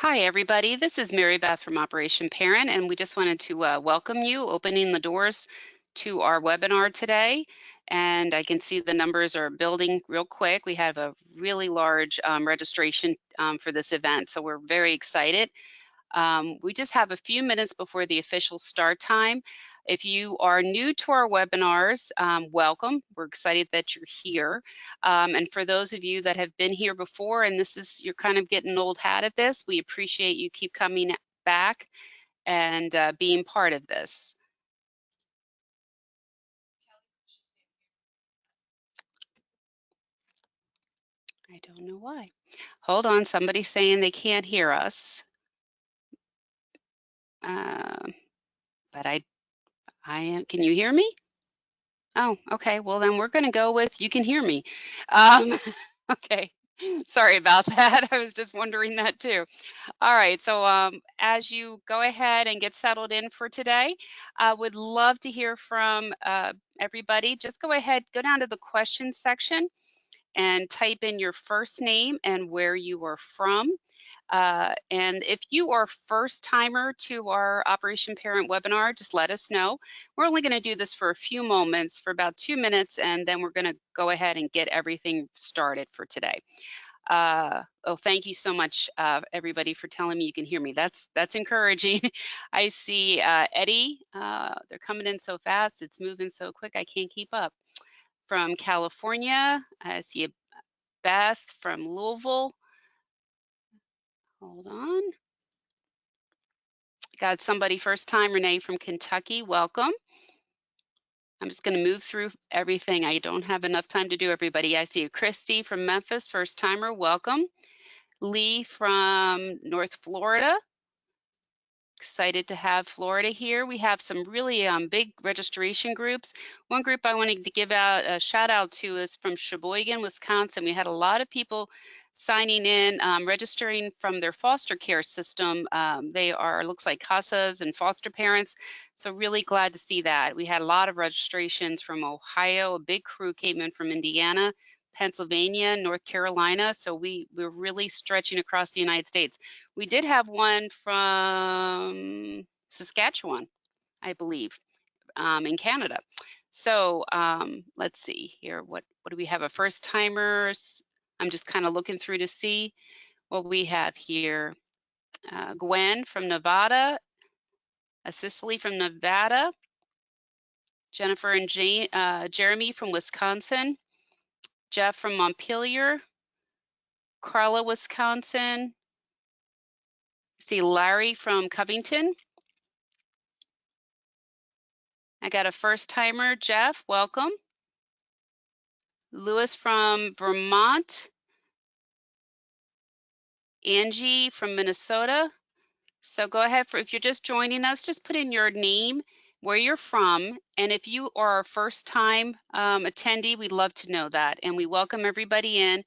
Hi, everybody. This is Mary Beth from Operation Parent, and we just wanted to welcome you, opening the doors to our webinar today. And I can see the numbers are building real quick. We have a really large registration for this event, so we're very excited. We just have a few minutes before the official start time. If you are new to our webinars, welcome. We're excited that you're here. And for those of you that have been here before and you're kind of getting an old hat at this, we appreciate you keep coming back and being part of this. I don't know why. Hold on, somebody's saying they can't hear us. But I am, can you hear me? Oh, okay. Well, then we're going to go with you can hear me. Okay. Sorry about that. I was just wondering that too. All right. So as you go ahead and get settled in for today, I would love to hear from everybody. Just go ahead, go down to the questions section and type in your first name and where you are from. And if you are first timer to our Operation Parent webinar, just let us know. We're only going to do this for a few moments, for about 2 minutes, and then we're going to go ahead and get everything started for today. Oh, thank you so much, everybody, for telling me you can hear me. That's encouraging. I see Eddie. They're coming in so fast. It's moving so quick. I can't keep up. From California, I see Beth from Louisville. Hold on. Got somebody first time, Renee from Kentucky, welcome. I'm just gonna move through everything. I don't have enough time to do everybody. I see Christy from Memphis, first timer, welcome. Lee from North Florida. Excited to have Florida here. We have some really big registration groups. One group I wanted to give out a shout out to is from Sheboygan, Wisconsin. We had a lot of people signing in, registering from their foster care system. They are, looks like CASAs and foster parents. So really glad to see that. We had a lot of registrations from Ohio. A big crew came in from Indiana, Pennsylvania, North Carolina. So we're really stretching across the United States. We did have one from Saskatchewan, I believe, in Canada. So let's see here. What do we have? A first timers. I'm just kind of looking through to see what we have here. Gwen from Nevada, Cicely from Nevada, Jennifer and Jeremy from Wisconsin, Jeff from Montpelier, Carla, Wisconsin. See Larry from Covington. I got a first timer, Jeff, welcome. Lewis from Vermont. Angie from Minnesota. So go ahead, if you're just joining us, just put in your name, where you're from, and if you are a first time attendee, we'd love to know that. And we welcome everybody in.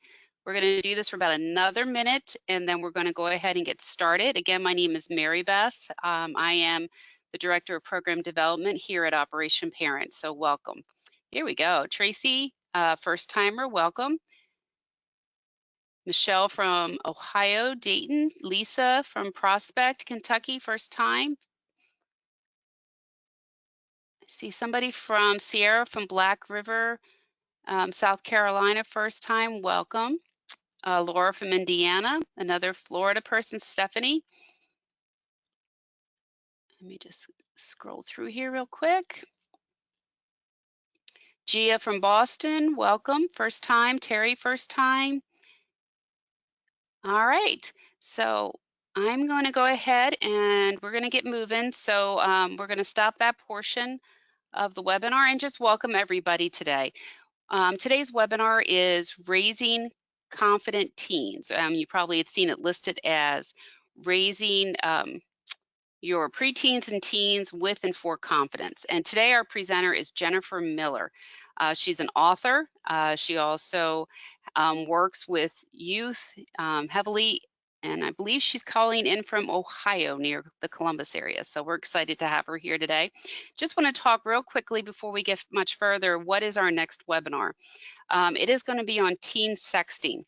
We're going to do this for about another minute, and then we're going to go ahead and get started. Again, my name is Mary Beth. I am the Director of Program Development here at Operation Parent, so welcome. Here we go. Tracy, first timer, welcome. Michelle from Ohio, Dayton. Lisa from Prospect, Kentucky, first time. I see somebody from Sierra from Black River, South Carolina, first time, welcome. Laura from Indiana, another Florida person, Stephanie. Let me just scroll through here real quick. Gia from Boston, welcome, first time. Terry, first time. All right, so I'm going to go ahead and we're going to get moving. So we're going to stop that portion of the webinar and just welcome everybody today. Today's webinar is Raising Confident Teens. You probably have seen it listed as Raising Your Preteens and Teens with and for Confidence. And today our presenter is Jennifer Miller. She's an author. She also works with youth heavily, and I believe she's calling in from Ohio near the Columbus area. So we're excited to have her here today. Just want to talk real quickly before we get much further, what is our next webinar? It is going to be on teen sexting.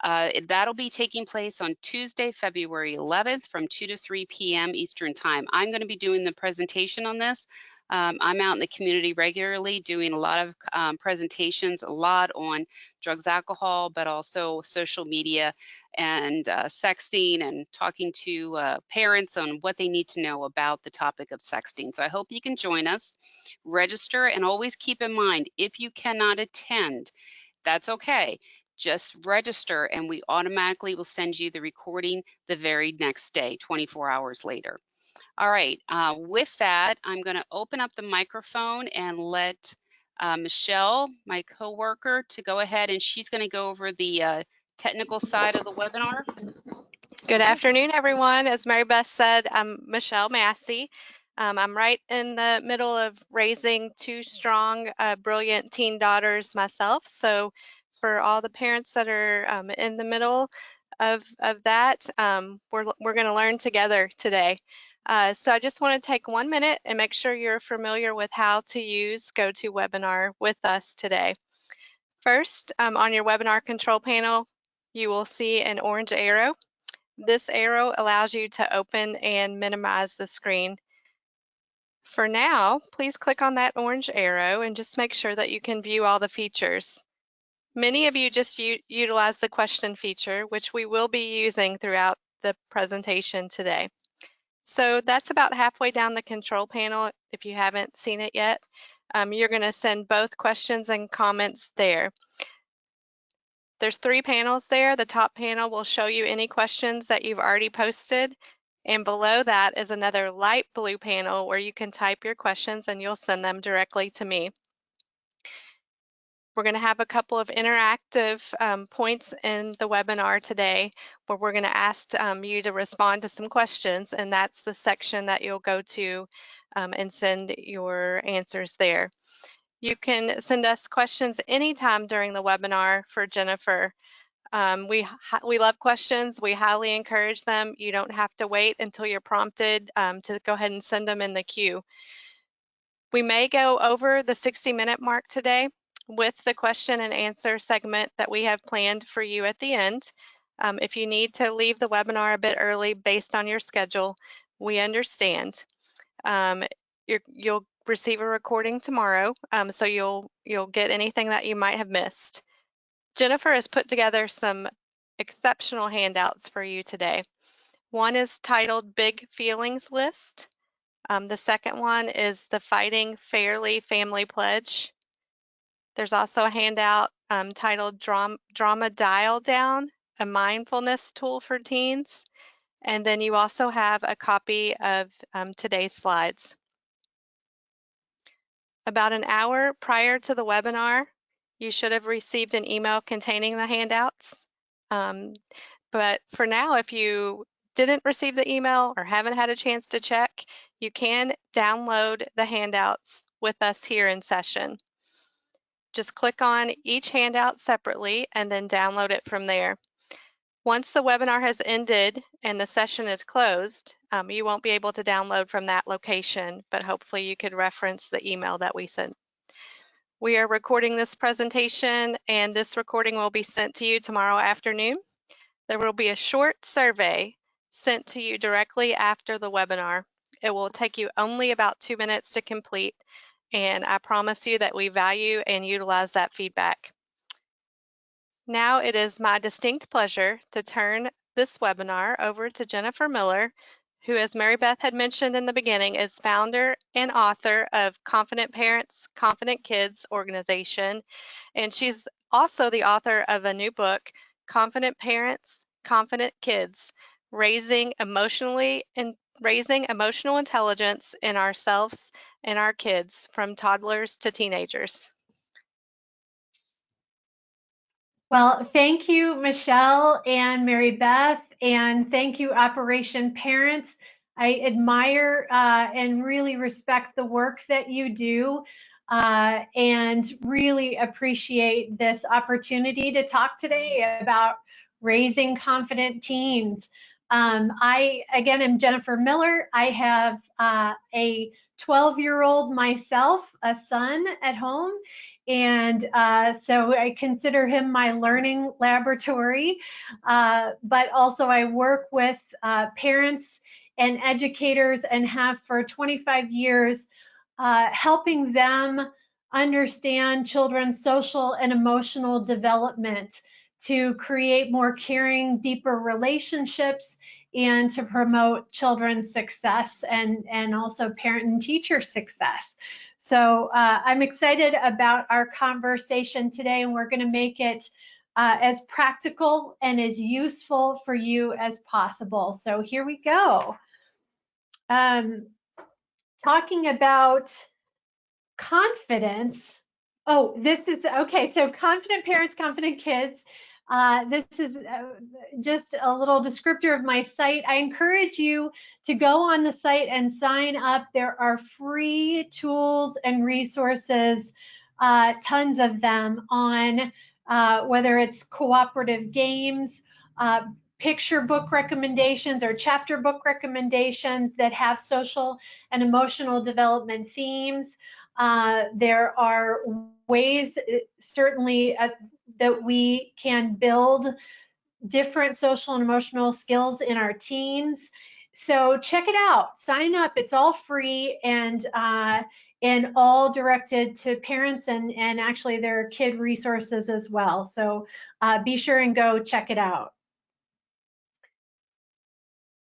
That'll be taking place on Tuesday, February 11th from 2 to 3 p.m. Eastern Time. I'm going to be doing the presentation on this. I'm out in the community regularly doing a lot of presentations, a lot on drugs, alcohol, but also social media and sexting, and talking to parents on what they need to know about the topic of sexting. So I hope you can join us, register, and always keep in mind, if you cannot attend, that's okay. Just register and we automatically will send you the recording the very next day, 24 hours later. All right, with that, I'm going to open up the microphone and let Michelle, my coworker, to go ahead, and she's going to go over the technical side of the webinar. Good afternoon, everyone. As Mary Beth said, I'm Michelle Massey. I'm right in the middle of raising two strong, brilliant teen daughters myself. So for all the parents that are in the middle of that, we're going to learn together today. So I just want to take 1 minute and make sure you're familiar with how to use GoToWebinar with us today. First, on your webinar control panel, you will see an orange arrow. This arrow allows you to open and minimize the screen. For now, please click on that orange arrow and just make sure that you can view all the features. Many of you just utilize the question feature, which we will be using throughout the presentation today. So that's about halfway down the control panel if you haven't seen it yet. You're going to send both questions and comments there. There's 3 panels there. The top panel will show you any questions that you've already posted. And below that is another light blue panel where you can type your questions and you'll send them directly to me. We're going to have a couple of interactive points in the webinar today where we're going to ask you to respond to some questions, and that's the section that you'll go to and send your answers there. You can send us questions anytime during the webinar for Jennifer. We love questions. We highly encourage them. You don't have to wait until you're prompted to go ahead and send them in the queue. We may go over the 60-minute mark today with the question and answer segment that we have planned for you at the end. If you need to leave the webinar a bit early based on your schedule, we understand. You'll receive a recording tomorrow, so you'll get anything that you might have missed. Jennifer has put together some exceptional handouts for you today. One is titled Big Feelings List. The second one is the Fighting Fairly Family Pledge. There's also a handout titled Drama Dial Down, a mindfulness tool for teens. And then you also have a copy of today's slides. About an hour prior to the webinar, you should have received an email containing the handouts. But for now, if you didn't receive the email or haven't had a chance to check, you can download the handouts with us here in session. Just click on each handout separately and then download it from there. Once the webinar has ended and the session is closed, you won't be able to download from that location, but hopefully you could reference the email that we sent. We are recording this presentation, and this recording will be sent to you tomorrow afternoon. There will be a short survey sent to you directly after the webinar. It will take you only about 2 minutes to complete, and I promise you that we value and utilize that feedback. Now it is my distinct pleasure to turn this webinar over to Jennifer Miller, who, as Mary Beth had mentioned in the beginning, is founder and author of Confident Parents, Confident Kids organization, and she's also the author of a new book, Confident Parents, Confident Kids, raising emotional intelligence in ourselves and our kids from toddlers to teenagers. Well, thank you, Michelle and Mary Beth, and thank you, Operation Parents. I admire and really respect the work that you do and really appreciate this opportunity to talk today about raising confident teens. I, again, am Jennifer Miller. I have a 12-year-old myself, a son at home, And so I consider him my learning laboratory. But also I work with parents and educators and have for 25 years helping them understand children's social and emotional development to create more caring, deeper relationships and to promote children's success and also parent and teacher success. So I'm excited about our conversation today, and we're going to make it as practical and as useful for you as possible. So here we go. Talking about confidence. Oh, this is okay. So confident parents, confident kids. This is just a little descriptor of my site. I encourage you to go on the site and sign up. There are free tools and resources, tons of them, on whether it's cooperative games, picture book recommendations, or chapter book recommendations that have social and emotional development themes. There are ways, certainly, that we can build different social and emotional skills in our teens. So check it out, sign up. It's all free and all directed to parents, and actually there are kid resources as well. So be sure and go check it out.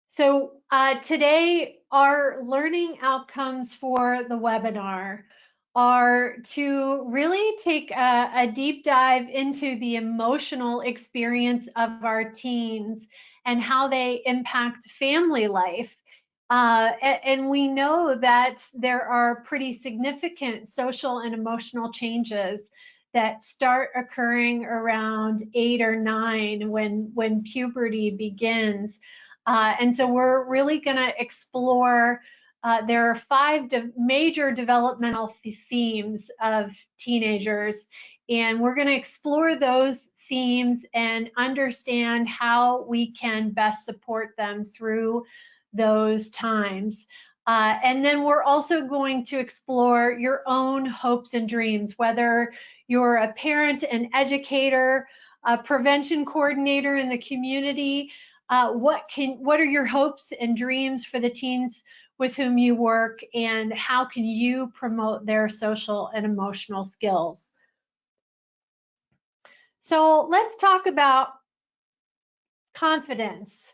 So today, our learning outcomes for the webinar are to really take a deep dive into the emotional experience of our teens and how they impact family life. And we know that there are pretty significant social and emotional changes that start occurring around 8 or 9 when puberty begins. And so we're really going to explore, there are 5 major developmental themes of teenagers, and we're going to explore those themes and understand how we can best support them through those times. And then we're also going to explore your own hopes and dreams, whether you're a parent, an educator, a prevention coordinator in the community. What are your hopes and dreams for the teens with whom you work, and how can you promote their social and emotional skills? So let's talk about confidence.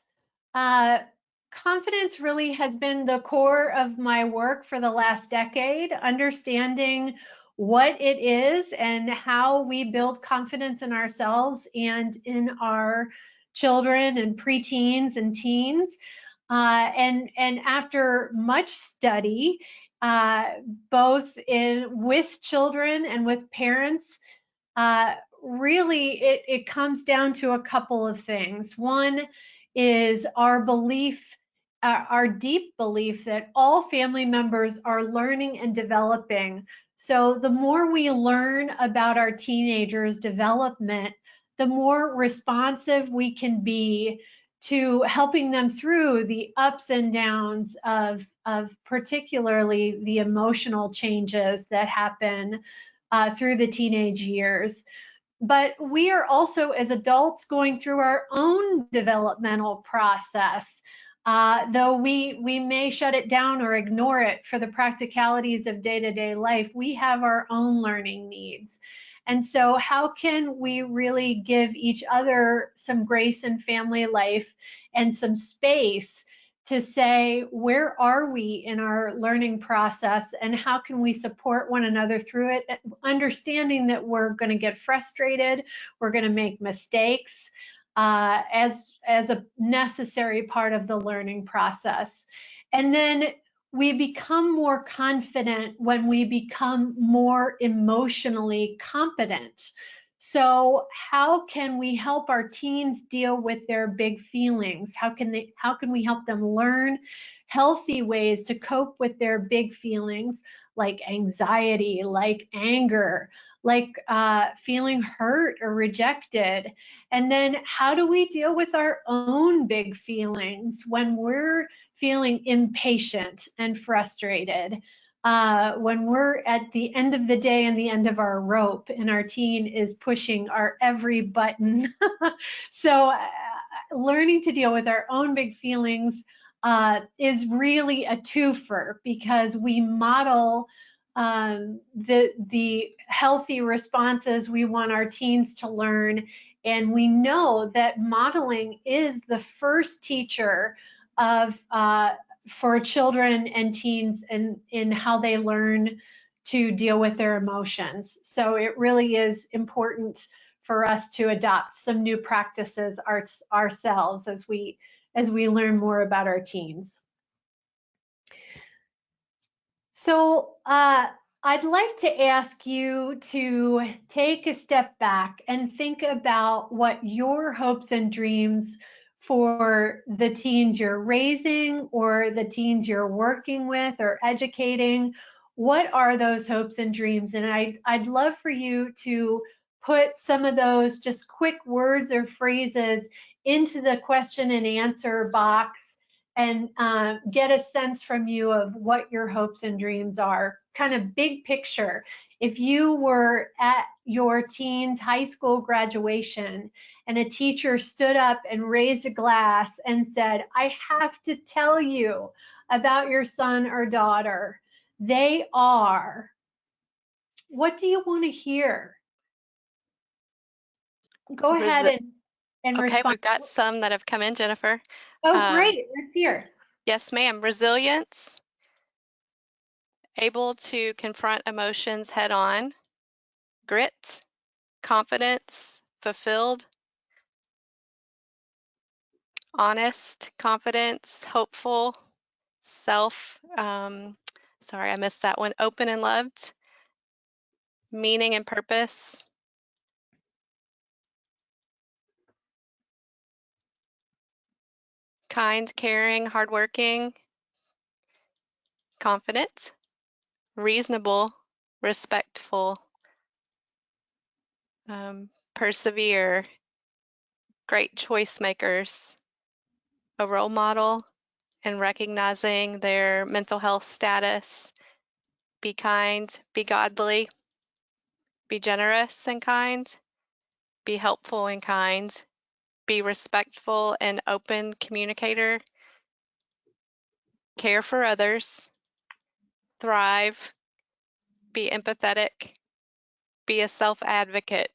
Confidence really has been the core of my work for the last decade, understanding what it is and how we build confidence in ourselves and in our children and preteens and teens. And after much study, both with children and with parents, really it comes down to a couple of things. One is our belief, our deep belief that all family members are learning and developing. So the more we learn about our teenagers' development, the more responsive we can be to helping them through the ups and downs of particularly the emotional changes that happen through the teenage years. But we are also, as adults, going through our own developmental process. Though we may shut it down or ignore it for the practicalities of day-to-day life, we have our own learning needs. And so how can we really give each other some grace in family life and some space to say, where are we in our learning process and how can we support one another through it, understanding that we're going to get frustrated, we're going to make mistakes as a necessary part of the learning process. And then we become more confident when we become more emotionally competent. So how can we help our teens deal with their big feelings? How can we help them learn healthy ways to cope with their big feelings, like anxiety, like anger, like feeling hurt or rejected? And then how do we deal with our own big feelings when we're feeling impatient and frustrated? when we're at the end of the day and the end of our rope and our teen is pushing our every button. So learning to deal with our own big feelings is really a twofer, because we model the healthy responses we want our teens to learn. And we know that modeling is the first teacher of for children and teens in how they learn to deal with their emotions. So it really is important for us to adopt some new practices ourselves as we learn more about our teens. So I'd like to ask you to take a step back and think about what your hopes and dreams for the teens you're raising or the teens you're working with or educating. What are those hopes and dreams? And I'd love for you to put some of those just quick words or phrases into the question and answer box and get a sense from you of what your hopes and dreams are, kind of big picture. If you were at your teen's high school graduation and a teacher stood up and raised a glass and said, "I have to tell you about your son or daughter. They are," what do you want to hear? Go ahead and Okay, respond. we've got some that have come in, Jennifer. Oh, great. Let's hear. Yes, ma'am. Resilience, able to confront emotions head on. Grit, confidence, fulfilled. Honest, confidence, hopeful, sorry, I missed that one. Open and loved. Meaning and purpose. Kind, caring, hardworking. Confident. Reasonable, respectful. Persevere. Great choice makers. A role model and recognizing their mental health status. Be kind, be godly. Be generous and kind. Be helpful and kind. Be respectful and open communicator. Care for others. Thrive. Be empathetic. Be a self-advocate.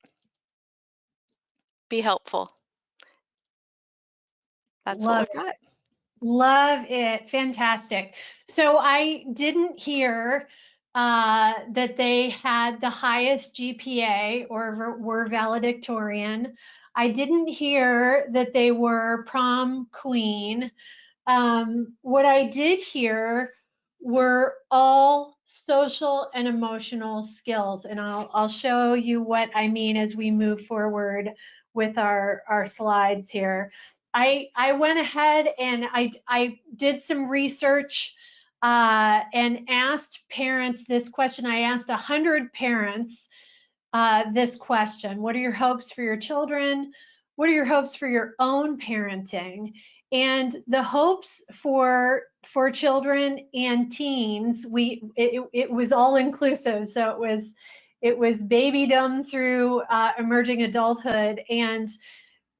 Be helpful. That's what we've got. Love it. Fantastic. So I didn't hear that they had the highest GPA or were valedictorian. I didn't hear that they were prom queen. What I did hear were all social and emotional skills, and I'll show you what I mean as we move forward with our slides here. I went ahead and I did some research and asked parents this question. I asked 100 parents this question: what are your hopes for your children? What are your hopes for your own parenting? And the hopes for children and teens, it was all inclusive. So it was babydom through emerging adulthood. And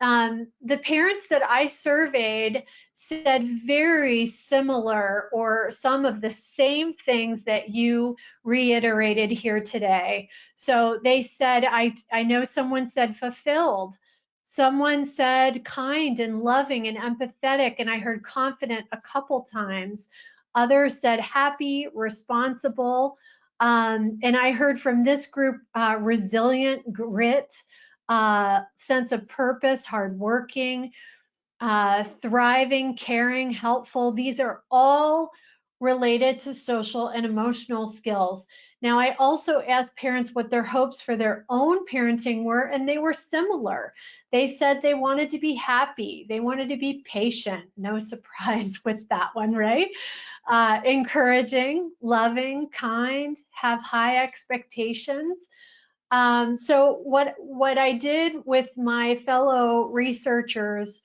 the parents that I surveyed said very similar or some of the same things that you reiterated here today. So they said, I know someone said fulfilled. Someone said kind and loving and empathetic, and I heard confident a couple times. Others said happy, responsible. And I heard from this group resilient, grit, sense of purpose, hardworking, thriving, caring, helpful. These are all related to social and emotional skills. Now, I also asked parents what their hopes for their own parenting were, and they were similar. They said they wanted to be happy. They wanted to be patient. No surprise with that one, right? Encouraging, loving, kind, have high expectations. So what I did with my fellow researchers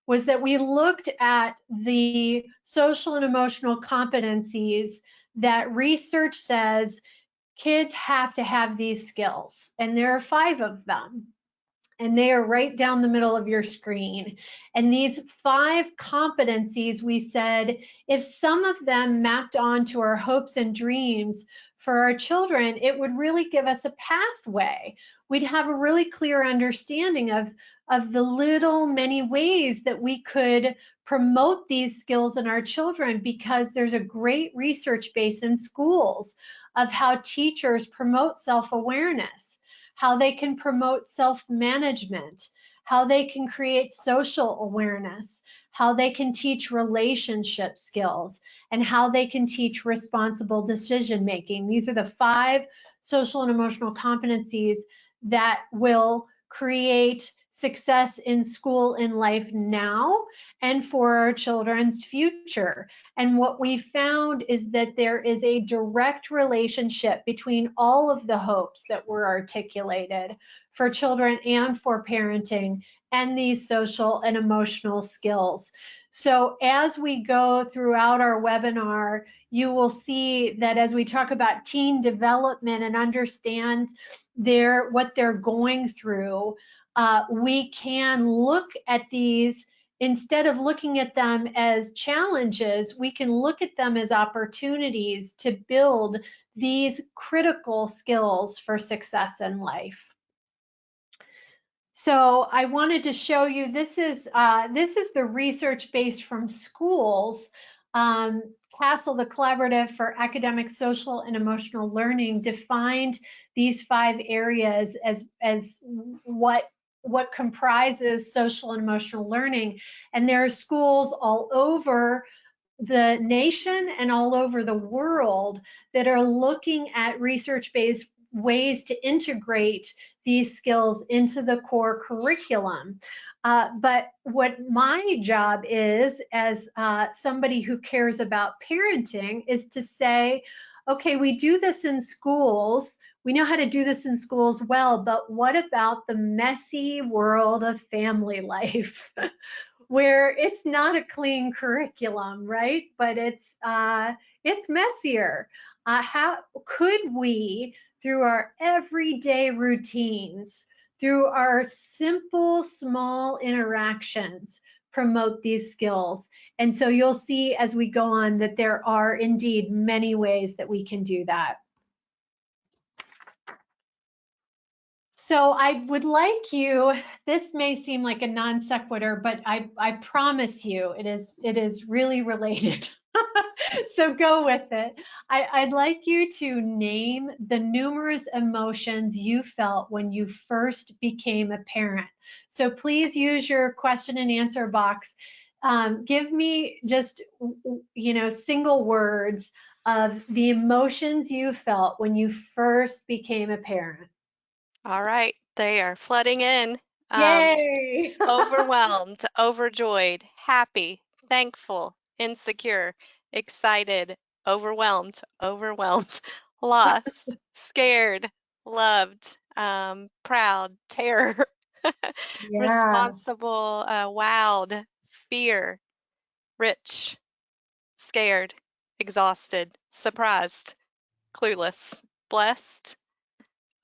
was that we looked at the social and emotional competencies that research says kids have to have these skills, and there are 5 of them. And they are right down the middle of your screen. And these 5 competencies, we said, if some of them mapped onto our hopes and dreams for our children, it would really give us a pathway. We'd have a really clear understanding of the little many ways that we could promote these skills in our children, because there's a great research base in schools of how teachers promote self-awareness, how they can promote self-management, how they can create social awareness, how they can teach relationship skills, and how they can teach responsible decision making. These are the 5 social and emotional competencies that will create success in school, in life now, and for our children's future. And what we found is that there is a direct relationship between all of the hopes that were articulated for children and for parenting and these social and emotional skills. So as we go throughout our webinar, you will see that as we talk about teen development and understand what they're going through, we can look at these. Instead of looking at them as challenges, we can look at them as opportunities to build these critical skills for success in life. So I wanted to show you, this is the research based from schools. CASEL, the Collaborative for Academic, Social, and Emotional Learning, defined these 5 areas as what comprises social and emotional learning. And there are schools all over the nation and all over the world that are looking at research-based ways to integrate these skills into the core curriculum. But what my job is, as somebody who cares about parenting, is to say, okay, we do this in schools. We know how to do this in schools well, but what about the messy world of family life? Where it's not a clean curriculum, right? But it's messier. How could we, through our everyday routines, through our simple, small interactions, promote these skills? And so you'll see as we go on that there are indeed many ways that we can do that. So I would like you, this may seem like a non sequitur, but I promise you it is really related. So go with it. I'd like you to name the numerous emotions you felt when you first became a parent. So please use your question and answer box. Give me just, single words of the emotions you felt when you first became a parent. All right, they are flooding in. Yay! Overwhelmed, overjoyed, happy, thankful, insecure, excited, overwhelmed, lost, scared, loved, proud, terror, Yeah. responsible, wowed, fear, rich, scared, exhausted, surprised, clueless, blessed,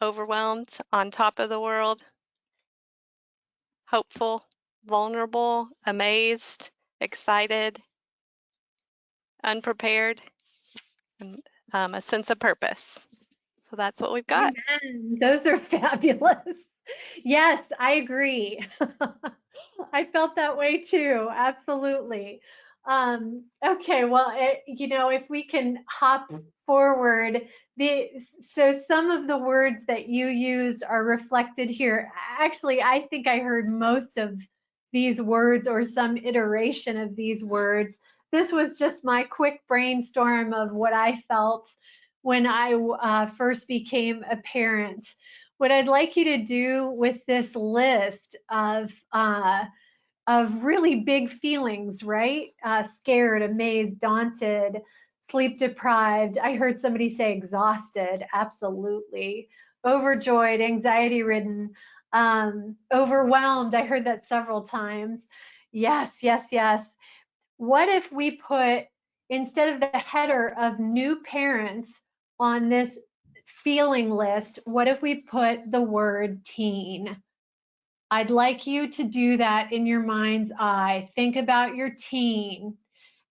overwhelmed, on top of the world, hopeful, vulnerable, amazed, excited, unprepared, and a sense of purpose. So that's what we've got. Amen. Those are fabulous. Yes, I agree. I felt that way too. Absolutely. Okay, well, if we can hop forward, so some of the words that you used are reflected here. Actually, I think I heard most of these words or some iteration of these words. This was just my quick brainstorm of what I felt when I first became a parent. What I'd like you to do with this list of really big feelings, right? Scared, amazed, daunted, sleep deprived. I heard somebody say exhausted. Absolutely. Overjoyed, anxiety ridden, overwhelmed. I heard that several times. Yes, yes, yes. What if we put instead of the header of new parents on this feeling list, what if we put the word teen? I'd like you to do that in your mind's eye. Think about your teen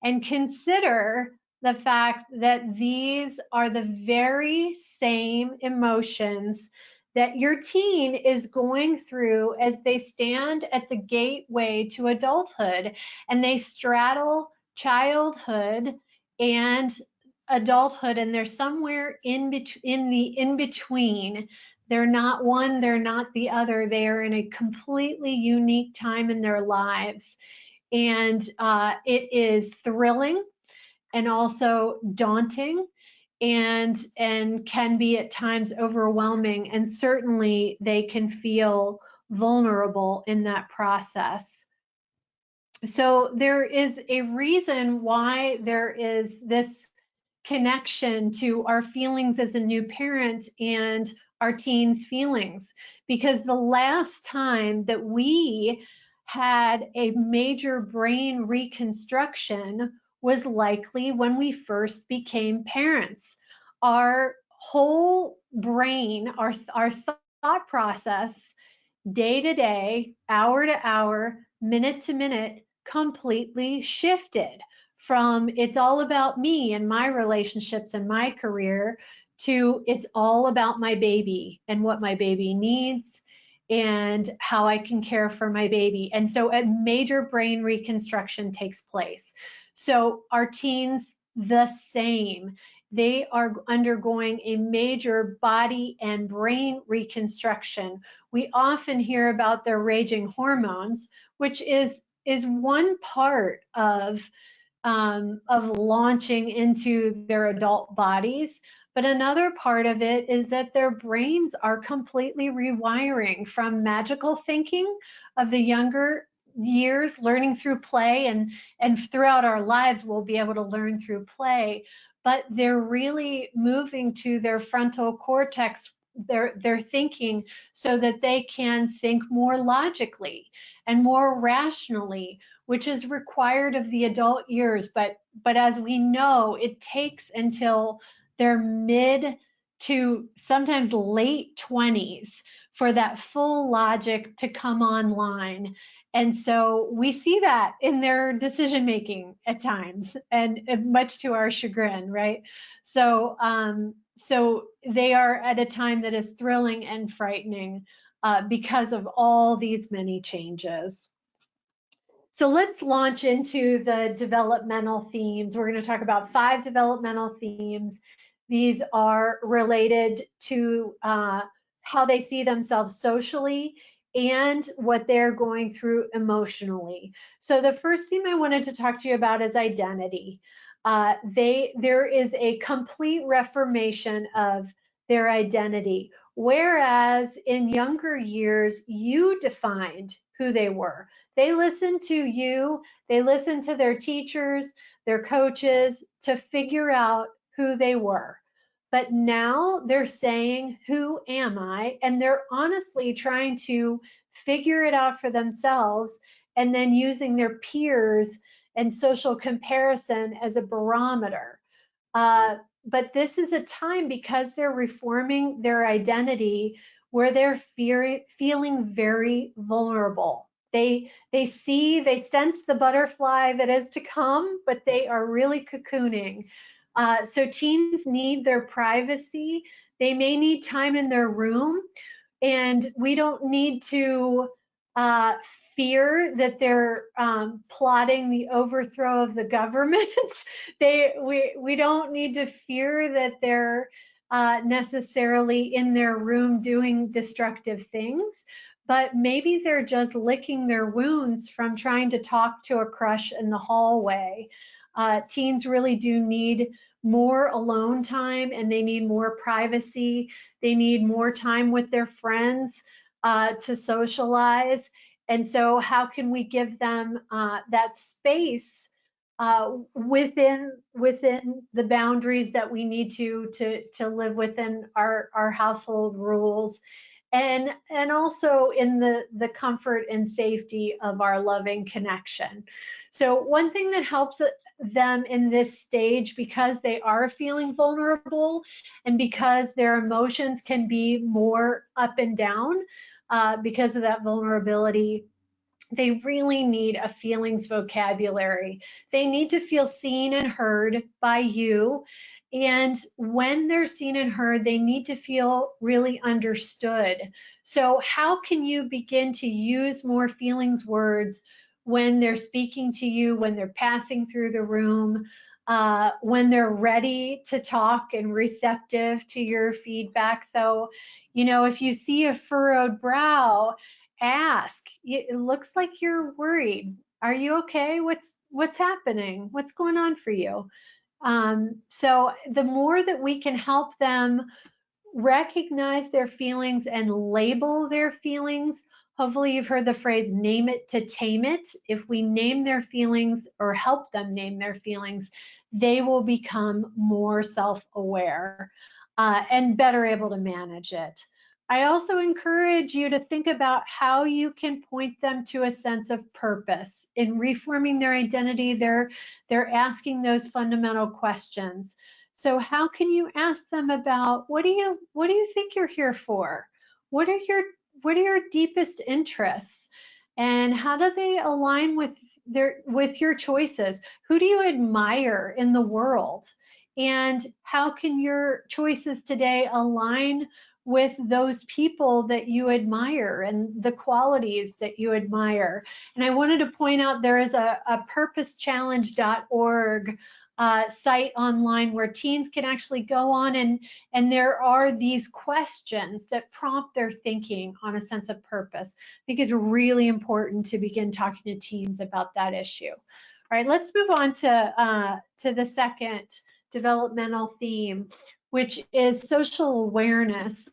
and consider the fact that these are the very same emotions that your teen is going through as they stand at the gateway to adulthood, and they straddle childhood and adulthood, and they're somewhere in between. They're not one, they're not the other. They are in a completely unique time in their lives. And it is thrilling and also daunting, and can be at times overwhelming. And certainly they can feel vulnerable in that process. So there is a reason why there is this connection to our feelings as a new parent and our teens' feelings, because the last time that we had a major brain reconstruction was likely when we first became parents. Our whole brain, our thought process, day to day, hour to hour, minute to minute, completely shifted from it's all about me and my relationships and my career to it's all about my baby and what my baby needs and how I can care for my baby. And so a major brain reconstruction takes place. So our teens, the same. They are undergoing a major body and brain reconstruction. We often hear about their raging hormones, which is one part of launching into their adult bodies. But another part of it is that their brains are completely rewiring from magical thinking of the younger years, learning through play, and throughout our lives we'll be able to learn through play. But they're really moving to their frontal cortex, their thinking, so that they can think more logically and more rationally, which is required of the adult years. But as we know, it takes until their mid to sometimes late 20s for that full logic to come online. And so we see that in their decision making at times, and much to our chagrin, right? So so they are at a time that is thrilling and frightening because of all these many changes. So let's launch into the developmental themes. We're going to talk about 5 developmental themes. These are related to how they see themselves socially and what they're going through emotionally. So the first theme I wanted to talk to you about is identity. There is a complete reformation of their identity. Whereas in younger years, you defined who they were. They listened to you, they listened to their teachers, their coaches to figure out who they were. But now they're saying, who am I? And they're honestly trying to figure it out for themselves, and then using their peers and social comparison as a barometer. But this is a time, because they're reforming their identity, where they're feeling very vulnerable. They sense the butterfly that is to come, but they are really cocooning. So teens need their privacy. They may need time in their room, and we don't need to fear that they're plotting the overthrow of the government. We don't need to fear that they're necessarily in their room doing destructive things, but maybe they're just licking their wounds from trying to talk to a crush in the hallway. Teens really do need more alone time, and they need more privacy. They need more time with their friends to socialize. And so how can we give them that space within the boundaries that we need to live within our household rules, and also in the comfort and safety of our loving connection. So one thing that helps them in this stage because they are feeling vulnerable and because their emotions can be more up and down because of that vulnerability. They really need a feelings vocabulary. They need to feel seen and heard by you. And when they're seen and heard, they need to feel really understood. So how can you begin to use more feelings words when they're speaking to you, when they're passing through the room, when they're ready to talk and receptive to your feedback? So, if you see a furrowed brow, ask. It looks like you're worried. Are you okay? What's happening? What's going on for you? So the more that we can help them recognize their feelings and label their feelings. Hopefully you've heard the phrase name it to tame it. If we name their feelings or help them name their feelings, they will become more self-aware and better able to manage it. I also encourage you to think about how you can point them to a sense of purpose. In reforming their identity, they're asking those fundamental questions. So how can you ask them about what do you think you're here for? What are your deepest interests? And how do they align with your choices? Who do you admire in the world? And how can your choices today align with those people that you admire and the qualities that you admire? And I wanted to point out there is a purposechallenge.org site online where teens can actually go on and there are these questions that prompt their thinking on a sense of purpose. I think it's really important to begin talking to teens about that issue. All right, let's move on to the second developmental theme, which is social awareness.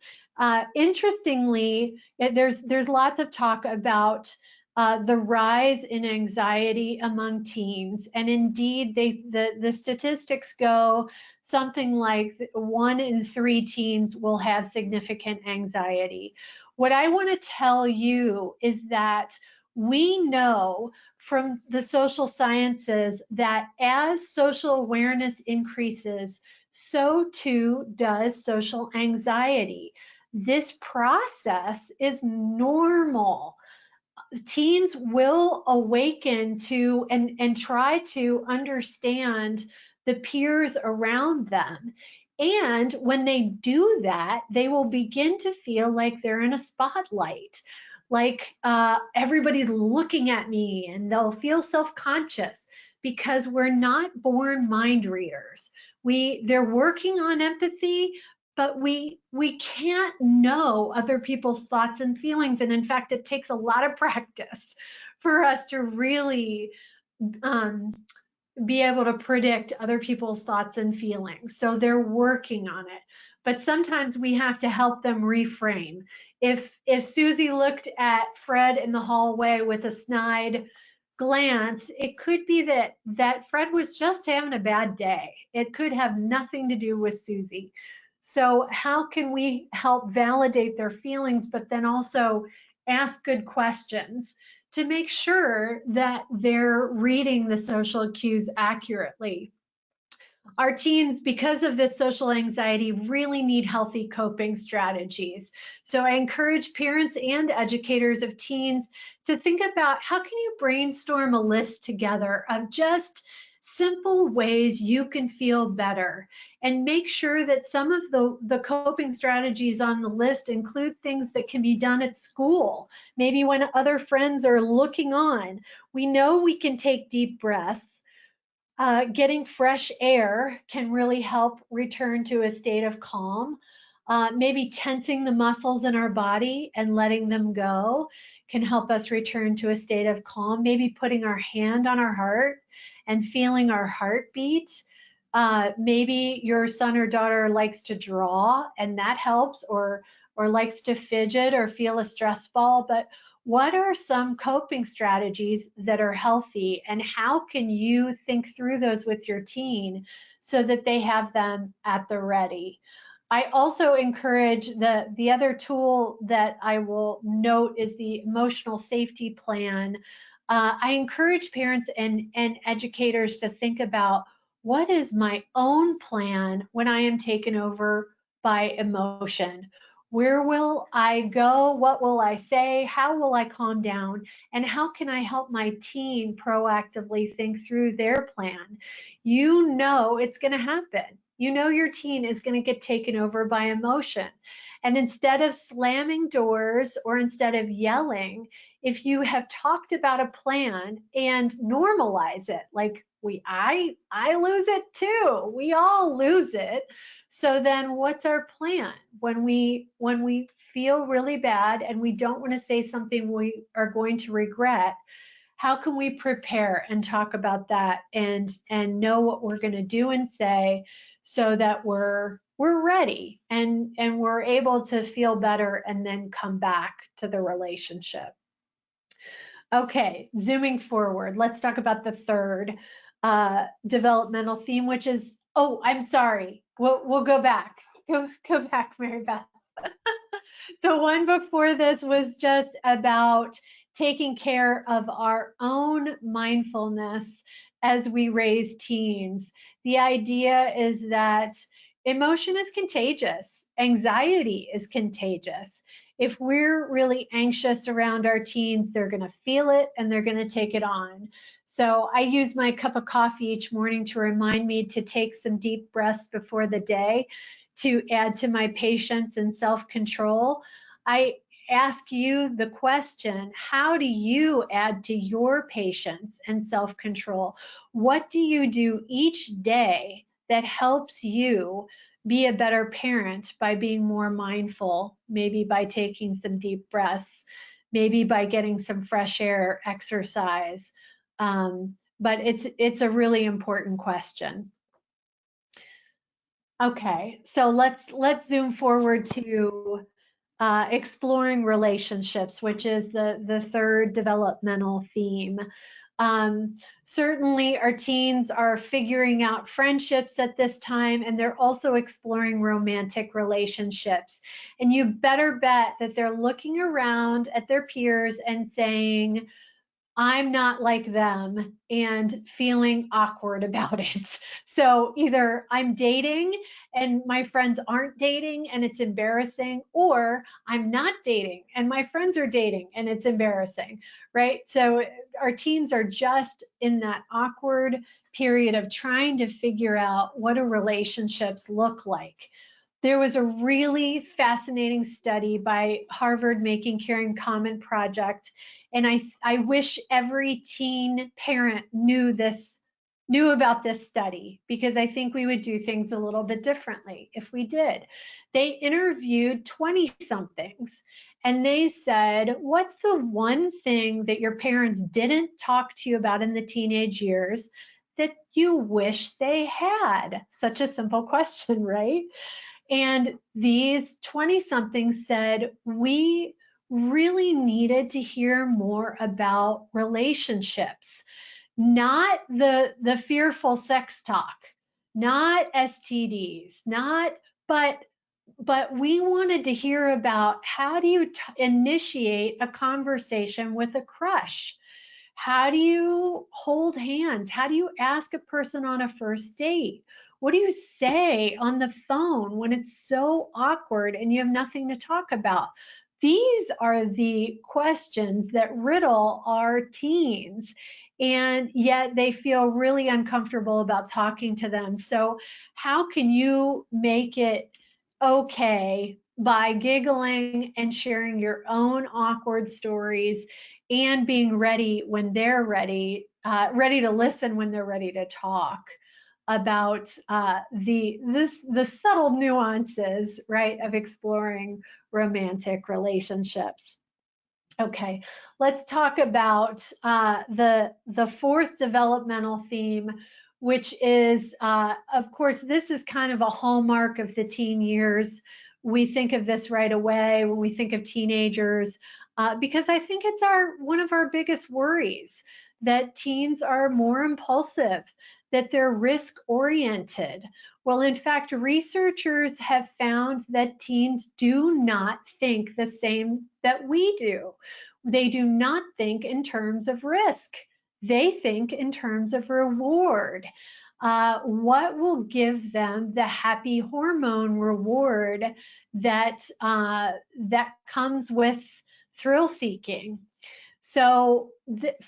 Interestingly, there's lots of talk about the rise in anxiety among teens, and indeed, the statistics go something like 1 in 3 teens will have significant anxiety. What I want to tell you is that we know from the social sciences that as social awareness increases, so too does social anxiety. This process is normal. Teens will awaken to and try to understand the peers around them. And when they do that, they will begin to feel like they're in a spotlight, like everybody's looking at me, and they'll feel self-conscious because we're not born mind readers. They're working on empathy, but we can't know other people's thoughts and feelings. And in fact, it takes a lot of practice for us to really be able to predict other people's thoughts and feelings. So they're working on it. But sometimes we have to help them reframe. If Susie looked at Fred in the hallway with a snide glance, it could be that Fred was just having a bad day. It could have nothing to do with Susie. So how can we help validate their feelings, but then also ask good questions to make sure that they're reading the social cues accurately? Our teens, because of this social anxiety, really need healthy coping strategies. So I encourage parents and educators of teens to think about how can you brainstorm a list together of just simple ways you can feel better, and make sure that some of the coping strategies on the list include things that can be done at school, maybe when other friends are looking on. We know we can take deep breaths. Getting fresh air can really help return to a state of calm. Maybe tensing the muscles in our body and letting them go can help us return to a state of calm. Maybe putting our hand on our heart and feeling our heartbeat. Maybe your son or daughter likes to draw and that helps, or likes to fidget or feel a stress ball. But what are some coping strategies that are healthy, and how can you think through those with your teen so that they have them at the ready? I also encourage the other tool that I will note is the emotional safety plan. I encourage parents and educators to think about, what is my own plan when I am taken over by emotion? Where will I go? What will I say? How will I calm down? And how can I help my teen proactively think through their plan? You know it's going to happen. You know your teen is going to get taken over by emotion. And instead of slamming doors or instead of yelling, if you have talked about a plan and normalize it, like I lose it too. We all lose it. So then what's our plan when we feel really bad and we don't want to say something we are going to regret? How can we prepare and talk about that and know what we're going to do and say so that we're ready and we're able to feel better and then come back to the relationship? Okay, zooming forward, let's talk about the third developmental theme, which is, oh, I'm sorry, we'll go back. Go back, Mary Beth. The one before this was just about taking care of our own mindfulness as we raise teens. The idea is that emotion is contagious. Anxiety is contagious. If we're really anxious around our teens, they're going to feel it and they're going to take it on. So I use my cup of coffee each morning to remind me to take some deep breaths before the day, to add to my patience and self-control. I ask you the question, how do you add to your patience and self-control? What do you do each day that helps you be a better parent by being more mindful, maybe by taking some deep breaths, maybe by getting some fresh air exercise? But it's a really important question. Okay, so let's zoom forward to exploring relationships, which is the third developmental theme. Certainly our teens are figuring out friendships at this time, and they're also exploring romantic relationships. And you better bet that they're looking around at their peers and saying, I'm not like them, and feeling awkward about it. So either I'm dating and my friends aren't dating and it's embarrassing, or I'm not dating and my friends are dating and it's embarrassing, right? So our teens are just in that awkward period of trying to figure out what do relationships look like. There was a really fascinating study by Harvard Making Caring Common Project, and I wish every teen parent knew about this study, because I think we would do things a little bit differently if we did. They interviewed 20-somethings and they said, what's the one thing that your parents didn't talk to you about in the teenage years that you wish they had? Such a simple question, right? And these 20-somethings said, we really needed to hear more about relationships, not the fearful sex talk, not STDs, but we wanted to hear about, how do you initiate a conversation with a crush? How do you hold hands? How do you ask a person on a first date? What do you say on the phone when it's so awkward and you have nothing to talk about? These are the questions that riddle our teens, and yet they feel really uncomfortable about talking to them. So how can you make it okay by giggling and sharing your own awkward stories and being ready when they're ready, ready to listen when they're ready to talk about the subtle nuances, right, of exploring romantic relationships. Okay, let's talk about the fourth developmental theme, which is, of course, this is kind of a hallmark of the teen years. We think of this right away when we think of teenagers, because I think it's one of our biggest worries, that teens are more impulsive, that they're risk-oriented. Well, in fact, researchers have found that teens do not think the same that we do. they do not think in terms of risk. They think in terms of reward. What will give them the happy hormone reward that that comes with thrill seeking? So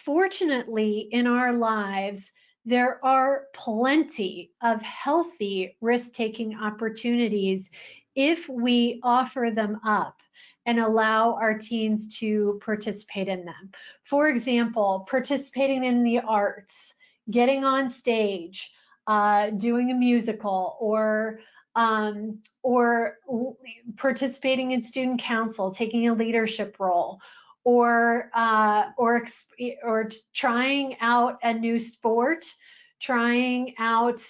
fortunately in our lives, there are plenty of healthy risk-taking opportunities if we offer them up and allow our teens to participate in them. For example, participating in the arts, getting on stage, doing a musical, or participating in student council, taking a leadership role, or trying out a new sport, trying out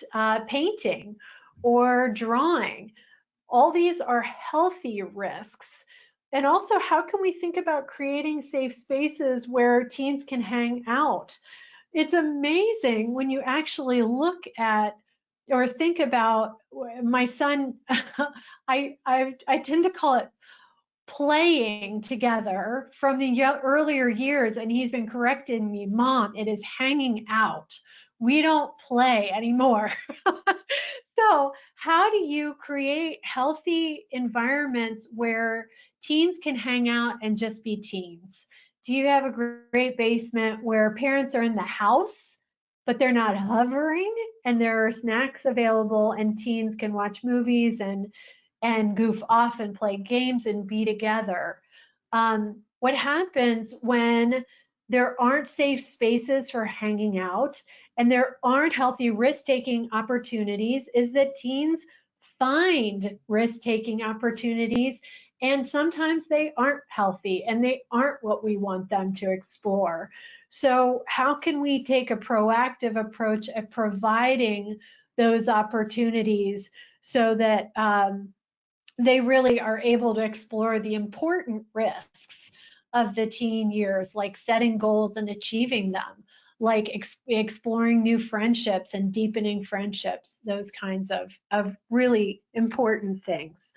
painting or drawing. All these are healthy risks. And also, how can we think about creating safe spaces where teens can hang out? It's amazing when you actually look at or think about my son. I tend to call it playing together from the earlier years, and he's been correcting me, Mom, it is hanging out. We don't play anymore. So how do you create healthy environments where teens can hang out and just be teens? Do you have a great basement where parents are in the house, but they're not hovering, and there are snacks available and teens can watch movies and goof off and play games and be together? What happens when there aren't safe spaces for hanging out and there aren't healthy risk-taking opportunities is that teens find risk-taking opportunities, and sometimes they aren't healthy and they aren't what we want them to explore. So how can we take a proactive approach at providing those opportunities so that they really are able to explore the important risks of the teen years, like setting goals and achieving them, like exploring new friendships and deepening friendships, those kinds of really important things.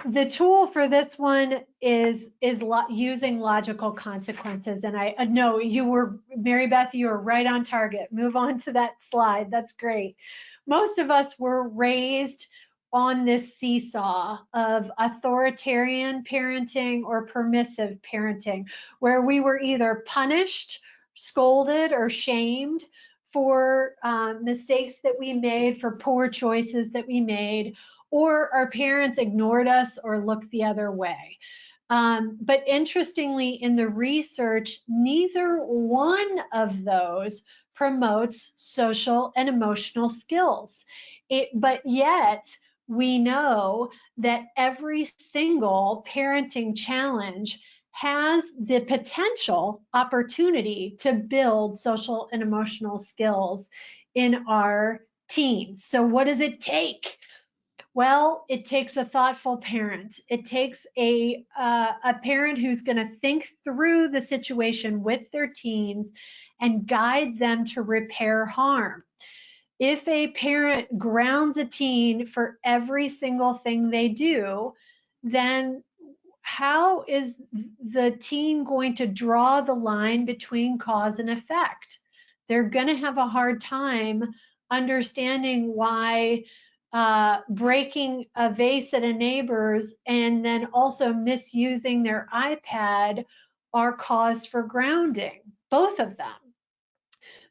The tool for this one is using logical consequences. And I know you were, Mary Beth, you were right on target. Move on to that slide. That's great. Most of us were raised on this seesaw of authoritarian parenting or permissive parenting, where we were either punished, scolded, or shamed for mistakes that we made, for poor choices that we made, or our parents ignored us or looked the other way. But interestingly, in the research, neither one of those promotes social and emotional skills. But yet, we know that every single parenting challenge has the potential opportunity to build social and emotional skills in our teens. So what does it take? Well, it takes a thoughtful parent. It takes a parent who's going to think through the situation with their teens and guide them to repair harm. If a parent grounds a teen for every single thing they do, then how is the teen going to draw the line between cause and effect? They're going to have a hard time understanding why breaking a vase at a neighbor's and then also misusing their iPad are cause for grounding, both of them.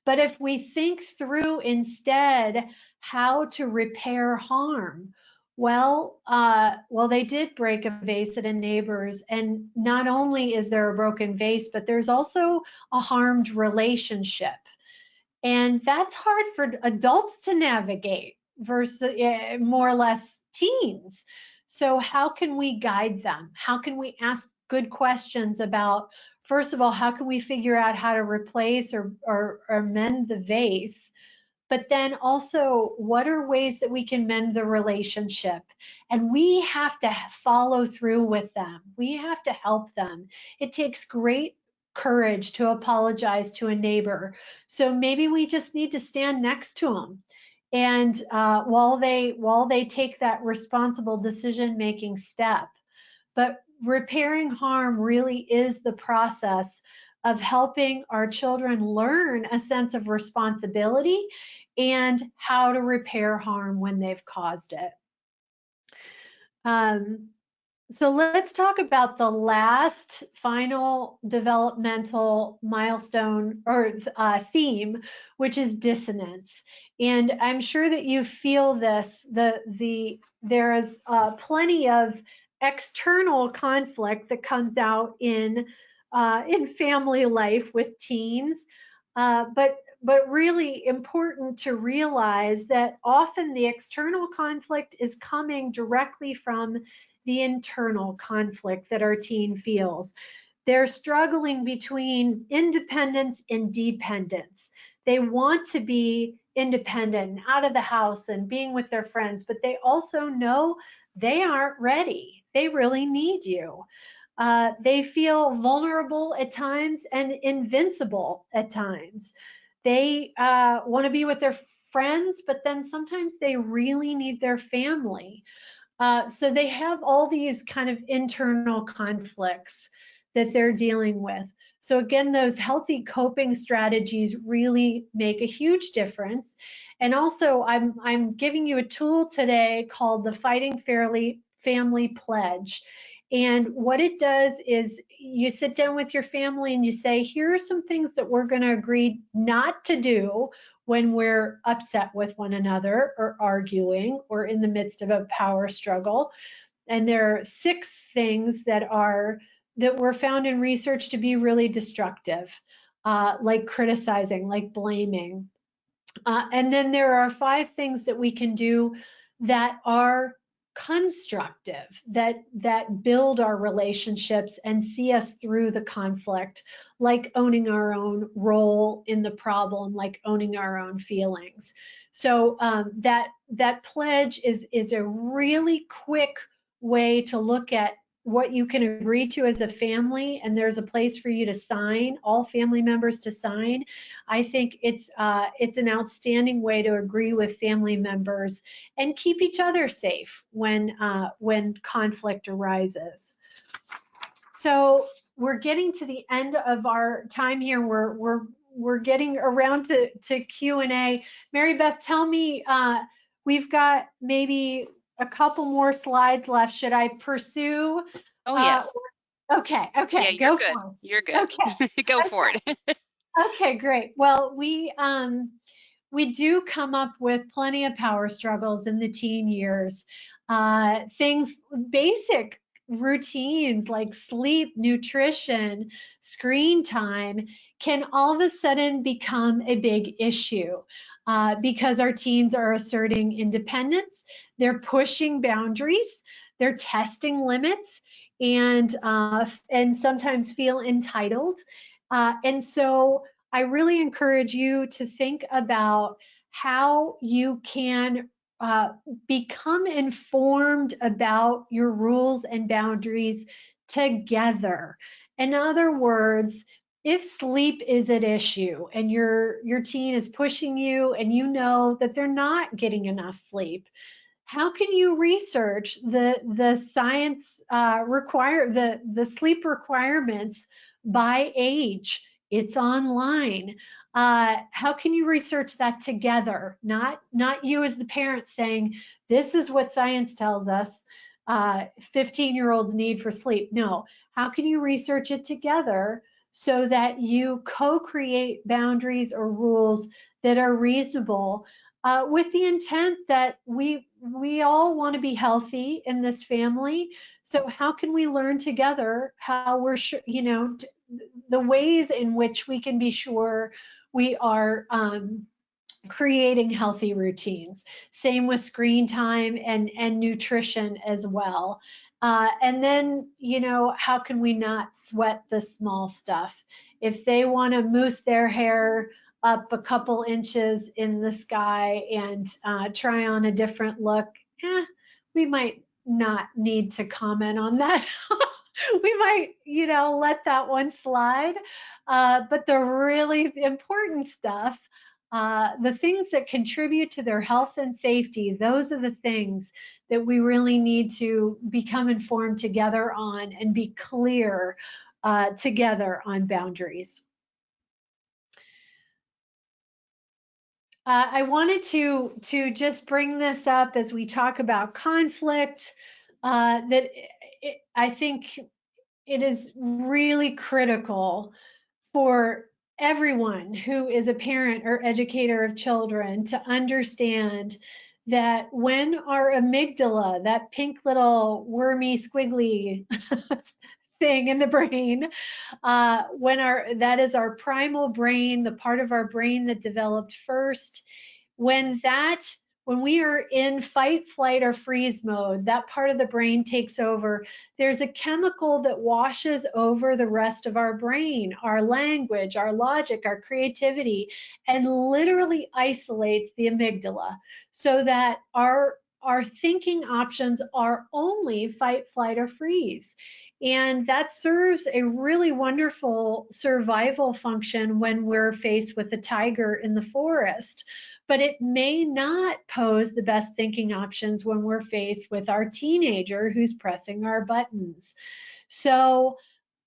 But if we think through instead how to repair harm, well, they did break a vase at a neighbor's, and not only is there a broken vase, but there's also a harmed relationship. And that's hard for adults to navigate versus more or less teens. So how can we guide them? How can we ask good questions about, first of all, how can we figure out how to replace or mend the vase? But then also, what are ways that we can mend the relationship? And we have to follow through with them. We have to help them. It takes great courage to apologize to a neighbor. So maybe we just need to stand next to them. And while they take that responsible decision-making step. But repairing harm really is the process of helping our children learn a sense of responsibility and how to repair harm when they've caused it. So let's talk about the last final developmental milestone or theme, which is dissonance. And I'm sure that you feel this, there is plenty of external conflict that comes out in family life with teens, but really important to realize that often the external conflict is coming directly from the internal conflict that our teen feels. They're struggling between independence and dependence. They want to be independent and out of the house and being with their friends, but they also know they aren't ready. They really need you. They feel vulnerable at times and invincible at times. They want to be with their friends, but then sometimes they really need their family. So they have all these kind of internal conflicts that they're dealing with. So again, those healthy coping strategies really make a huge difference. And also, I'm giving you a tool today called the Fighting Fairly Family Pledge. And what it does is you sit down with your family and you say, here are some things that we're going to agree not to do when we're upset with one another or arguing or in the midst of a power struggle. And there are 6 things that were found in research to be really destructive, like criticizing, like blaming. And then there are 5 things that we can do that are constructive, that build our relationships and see us through the conflict, like owning our own role in the problem, like owning our own feelings. So that pledge is a really quick way to look at what you can agree to as a family, and there's a place for you to sign, all family members to sign. I think it's an outstanding way to agree with family members and keep each other safe when conflict arises. So we're getting to the end of our time here. We're getting around to Q&A. Mary Beth, tell me, we've got maybe a couple more slides left. Should I pursue? Oh, yes. Okay, Yeah, go you're good. for it. You're good. Okay. Go for it. Okay, great. Well, we do come up with plenty of power struggles in the teen years. Things, basic routines like sleep, nutrition, screen time can all of a sudden become a big issue because our teens are asserting independence, they're pushing boundaries, they're testing limits, and sometimes feel entitled. And so I really encourage you to think about how you can become informed about your rules and boundaries together. In other words, if sleep is at issue and your teen is pushing you and you know that they're not getting enough sleep, how can you research the science the sleep requirements by age? It's online. How can you research that together? Not you as the parent saying, this is what science tells us 15-year-olds need for sleep. No, how can you research it together so that you co-create boundaries or rules that are reasonable with the intent that we all want to be healthy in this family. So how can we learn together how we're, the ways in which we can be sure we are creating healthy routines. Same with screen time and nutrition as well. And then, how can we not sweat the small stuff? If they want to mousse their hair up a couple inches in the sky and try on a different look, we might not need to comment on that. We might, let that one slide. But the really important stuff, the things that contribute to their health and safety, those are the things that we really need to become informed together on and be clear together on boundaries. I wanted to just bring this up as we talk about conflict, I think it is really critical for everyone who is a parent or educator of children to understand that when our amygdala, that pink little wormy squiggly thing in the brain, that is our primal brain, the part of our brain that developed first, when we are in fight, flight, or freeze mode, that part of the brain takes over. There's a chemical that washes over the rest of our brain, our language, our logic, our creativity, and literally isolates the amygdala so that our thinking options are only fight, flight, or freeze. And that serves a really wonderful survival function when we're faced with a tiger in the forest. But it may not pose the best thinking options when we're faced with our teenager who's pressing our buttons. So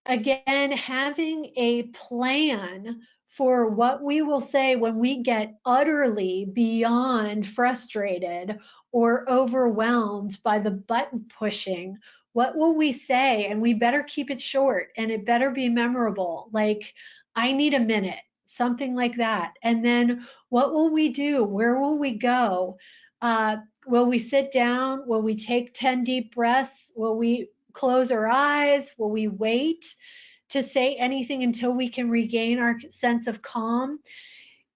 again, having a plan for what we will say when we get utterly beyond frustrated or overwhelmed by the button pushing. What will we say? And we better keep it short and it better be memorable. Like, I need a minute, something like that. And then what will we do? Where will we go? Will we sit down? Will we take 10 deep breaths? Will we close our eyes? Will we wait to say anything until we can regain our sense of calm?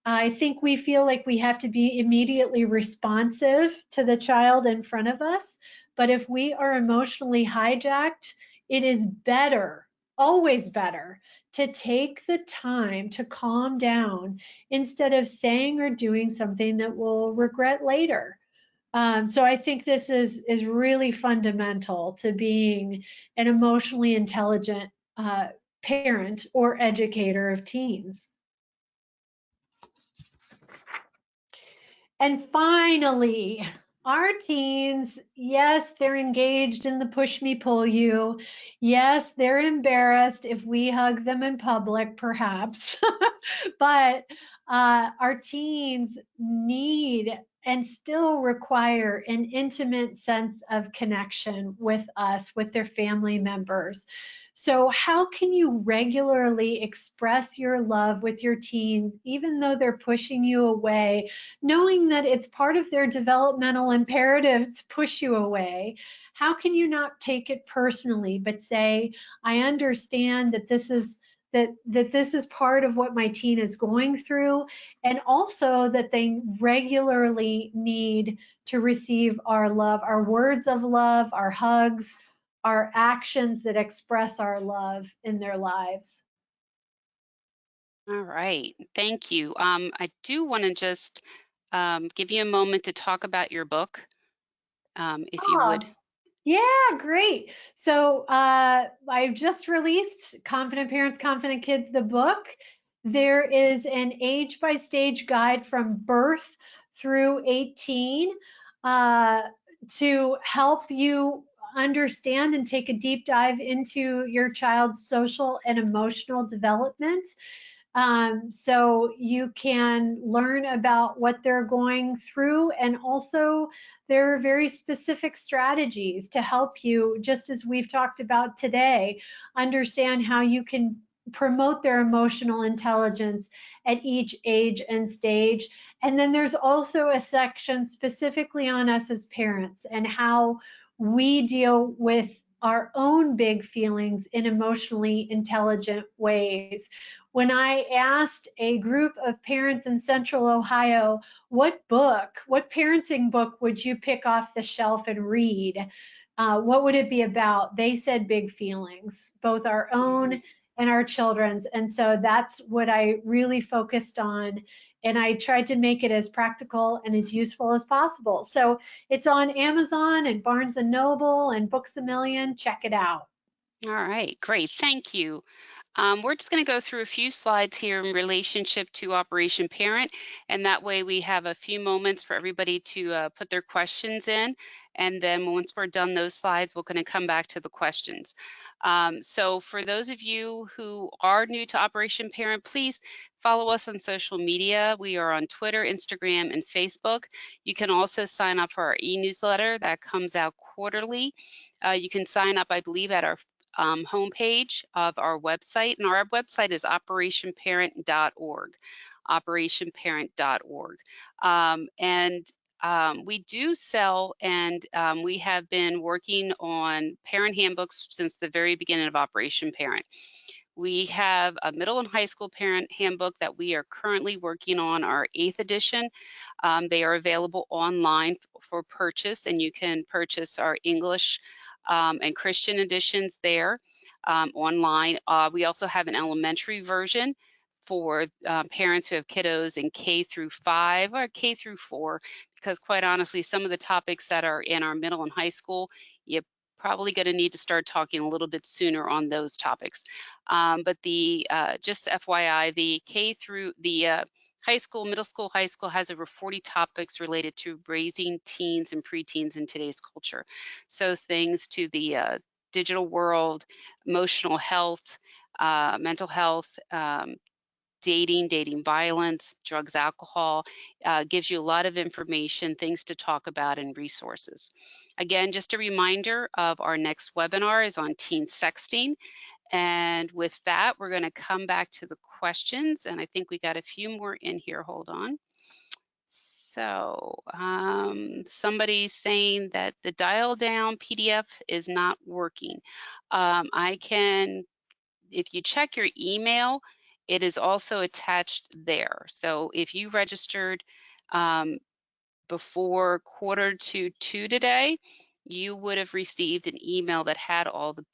I think we feel like we have to be immediately responsive to the child in front of us. But if we are emotionally hijacked, it is better, always better, to take the time to calm down instead of saying or doing something that we'll regret later. So I think this is really fundamental to being an emotionally intelligent parent or educator of teens. And finally, our teens, yes, they're engaged in the push me, pull you. Yes, they're embarrassed if we hug them in public, perhaps. But our teens need and still require an intimate sense of connection with us, with their family members. So how can you regularly express your love with your teens, even though they're pushing you away, knowing that it's part of their developmental imperative to push you away? How can you not take it personally, but say, I understand that this is this is part of what my teen is going through, and also that they regularly need to receive our love, our words of love, our hugs, our actions that express our love in their lives. All right, thank you. I do want to just give you a moment to talk about your book, if you would. Yeah, great. So I've just released Confident Parents, Confident Kids, the book. There is an age by stage guide from birth through 18 to help you understand and take a deep dive into your child's social and emotional development. So you can learn about what they're going through, and also there are very specific strategies to help you, just as we've talked about today, understand how you can promote their emotional intelligence at each age and stage. And then there's also a section specifically on us as parents and how we deal with our own big feelings in emotionally intelligent ways. When I asked a group of parents in Central Ohio, what parenting book would you pick off the shelf and read? What would it be about? They said big feelings, both our own and our children's. And so that's what I really focused on. And I tried to make it as practical and as useful as possible. So it's on Amazon and Barnes and Noble and Books A Million. Check it out. All right, great, thank you. We're just going to go through a few slides here in relationship to Operation Parent, and that way we have a few moments for everybody to put their questions in, and then once we're done those slides, we're going to come back to the questions. So for those of you who are new to Operation Parent, please follow us on social media. We are on Twitter, Instagram, and Facebook. You can also sign up for our e-newsletter that comes out quarterly. You can sign up, I believe, at our homepage of our website, and our website is operationparent.org, operationparent.org. We do sell, and we have been working on parent handbooks since the very beginning of Operation Parent. We have a middle and high school parent handbook that we are currently working on, our 8th edition. They are available online for purchase, and you can purchase our English and Christian editions there online. We also have an elementary version for parents who have kiddos in K through 5 or K through 4, because quite honestly, some of the topics that are in our middle and high school, you're probably going to need to start talking a little bit sooner on those topics. But just FYI, the K through the high school, middle school, high school has over 40 topics related to raising teens and preteens in today's culture. So things to the digital world, emotional health, mental health, dating violence, drugs, alcohol, gives you a lot of information, things to talk about, and resources. Again, just a reminder of our next webinar is on teen sexting. And with that, we're going to come back to the questions. And I think we got a few more in here. Hold on. So somebody's saying that the dial down PDF is not working. If you check your email, it is also attached there. So if you registered before 1:45 today, you would have received an email that had all the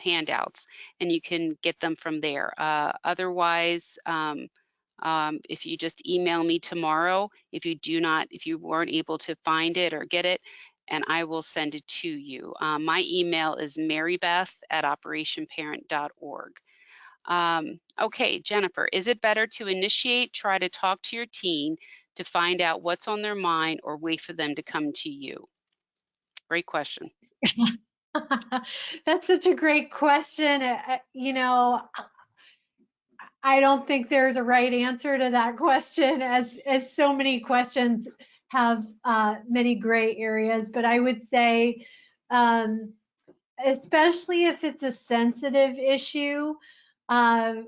handouts, and you can get them from there. Otherwise, if you just email me tomorrow, if you weren't able to find it or get it, and I will send it to you. My email is marybeth@operationparent.org. Okay, Jennifer, is it better to initiate, try to talk to your teen to find out what's on their mind, or wait for them to come to you? Great question. That's such a great question. I don't think there's a right answer to that question, as so many questions have many gray areas. But I would say, especially if it's a sensitive issue, I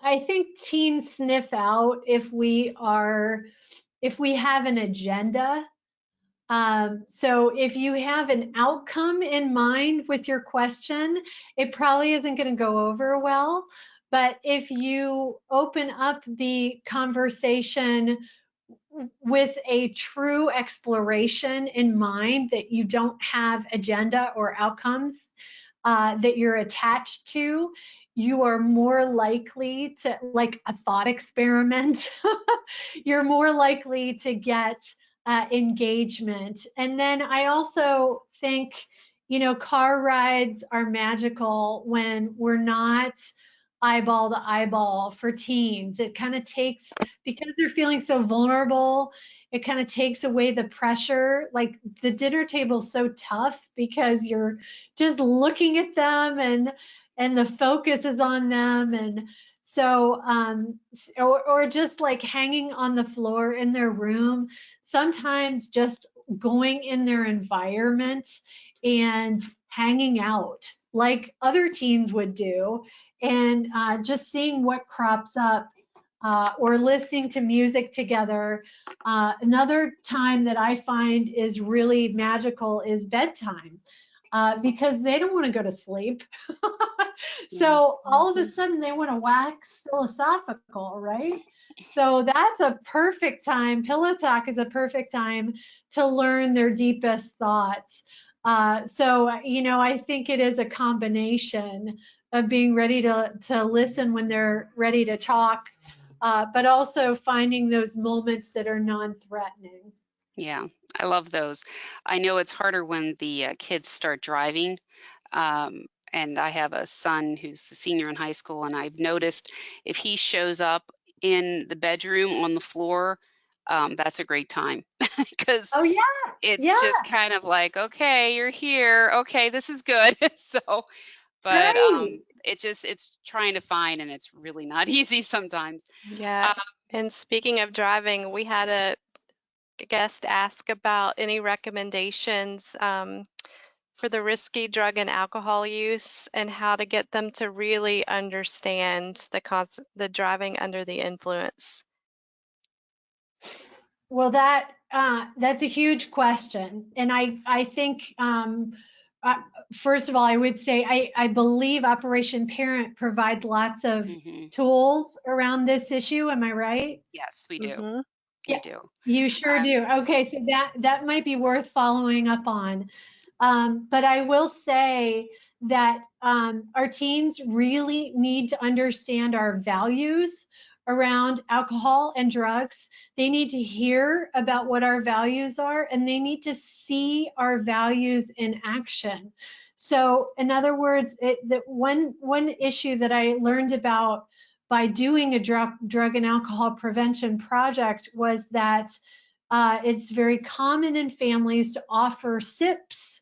think teens sniff out if we have an agenda. So if you have an outcome in mind with your question, it probably isn't going to go over well. But if you open up the conversation with a true exploration in mind, that you don't have agenda or outcomes that you're attached to, you are more likely to, like a thought experiment, you're more likely to get engagement. And then I also think, car rides are magical when we're not eyeball to eyeball for teens. It kind of takes, because they're feeling so vulnerable, it kind of takes away the pressure. Like the dinner table's so tough because you're just looking at them, and the focus is on them. And so or just like hanging on the floor in their room, sometimes just going in their environment and hanging out like other teens would do, and just seeing what crops up, or listening to music together. Another time that I find is really magical is bedtime, because they don't want to go to sleep. So all of a sudden they want to wax philosophical, right? So that's a perfect time. Pillow talk is a perfect time to learn their deepest thoughts. I think it is a combination of being ready to listen when they're ready to talk, but also finding those moments that are non-threatening. Yeah, I love those. I know it's harder when the kids start driving, and I have a son who's a senior in high school, and I've noticed if he shows up in the bedroom on the floor, that's a great time because Oh yeah, it's yeah, just kind of like, okay, you're here. Okay, this is good. So, but right. it's trying to find, and it's really not easy sometimes. Yeah. Uh, And speaking of driving, we had a guest ask about any recommendations for the risky drug and alcohol use and how to get them to really understand the driving under the influence. Well, that's a huge question, and I think uh, first of all, I would say I believe Operation Parent provides lots of mhm. tools around this issue. Am I right? Yes, we do. Mm-hmm. We Yeah, do. you sure do. Okay, so that might be worth following up on. But I will say that our teens really need to understand our values around alcohol and drugs. They need to hear about what our values are, and they need to see our values in action. So, in other words, that one issue that I learned about by doing a drug and alcohol prevention project was that it's very common in families to offer sips